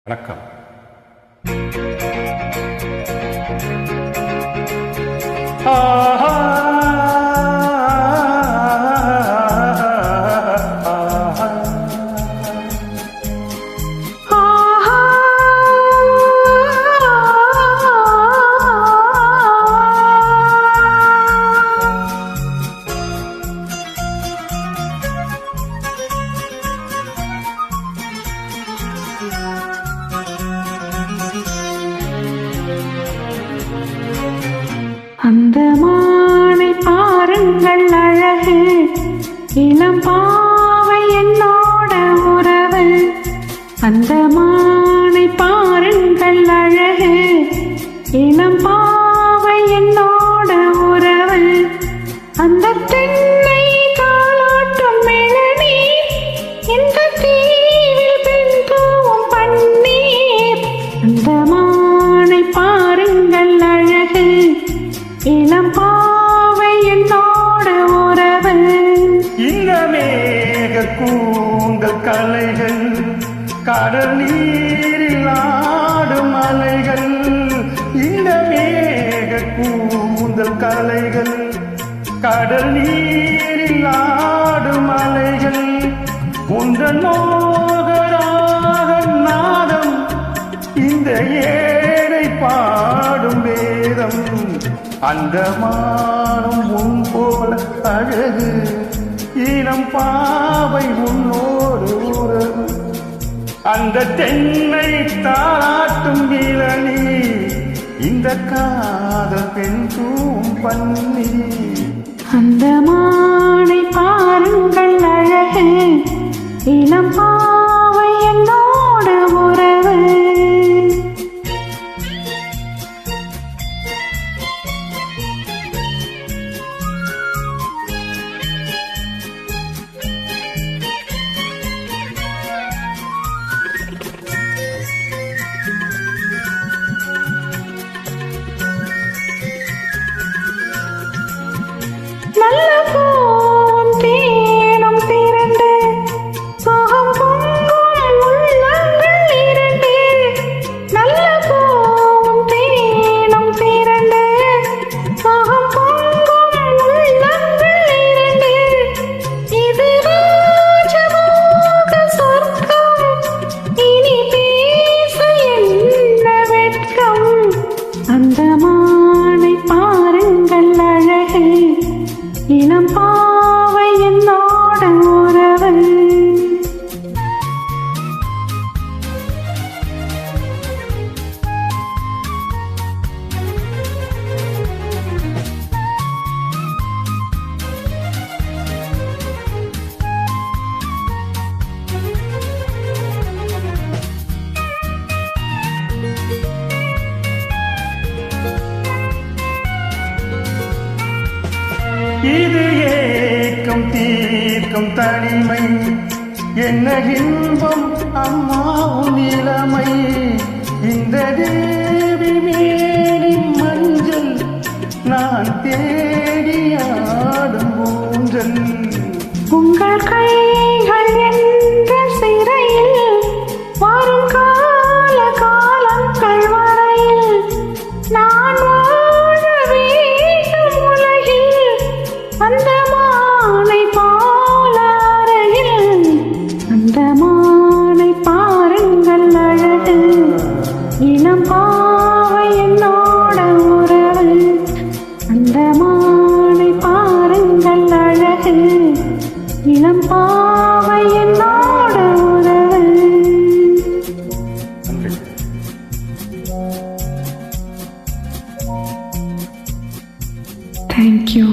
வணக்கம். அந்த மானை பாருங்கள் அழகு, இளம் பாவை என்னோட உறவு. அந்த மானை பாருங்கள் அழகு, இளம் பாவை என்னோட உறவு. அந்த தென்னை தாளாட்டும் இளநீர், இந்த தீவில் பெண் தூவும் பன்னீர். அந்த மானை பாருங்கள் அழகு, இளம் பாவை என்னோட உறவு. இந்த மேக கூந்தல் கலைகள், கடல் நீரில் ஆடும் அலைகள். இந்த மேக கூந்தல் கலைகள், கடல் நீரில் ஆடும் அலைகள். உந்தன் மோகராக நாதம், இந்த ஏழை பாடும் வேதம். அந்த மானம் உன் போல அழகு, இளம் பாவை உன்னோடு உறவு. அந்த தென்னை தாளாட்டும் இளநீர், இந்த காதல் பெண் தூவும் பன்னீர். அந்த மானை பாருங்கள் அழகு, இளம் பாவை என்னோட உறவு. நல்ல பூவும் தேனும் திரண்டு, சுகம் பொங்கும் உள்ளங்கள் இரண்டு. நல்ல பூவும் தேனும் திரண்டு, சுகம் பொங்கும் உள்ளங்கள் இரண்டு. இது ராஜமோக சொர்க்கம், இனி பேச என்ன வெட்கம். அந்த மானை பாருங்கள் அழகு, இளம் பாவை என்னோட உறவு. இது ஏக்கம் தீர்க்கும் தனிமை, என்ன இன்பம் அம்மா உன் இளமை. இந்த தேவி மேனி மஞ்சள், நான் தேடியாடும் ஊஞ்சல். உங்கள் கைகள் என்ற சிறையில், வரும் கால காலங்கள் வரையில் நான் வாழ வேண்டும் உலகில். அந்த மானை போல அருகில், அந்த மானை பாருங்கள் அழகு, இளம் பாவை என்னோட உறவு. அந்த மானை பாருங்கள் அழகு, இளம் பாவை என்னோட உறவு. Thank you.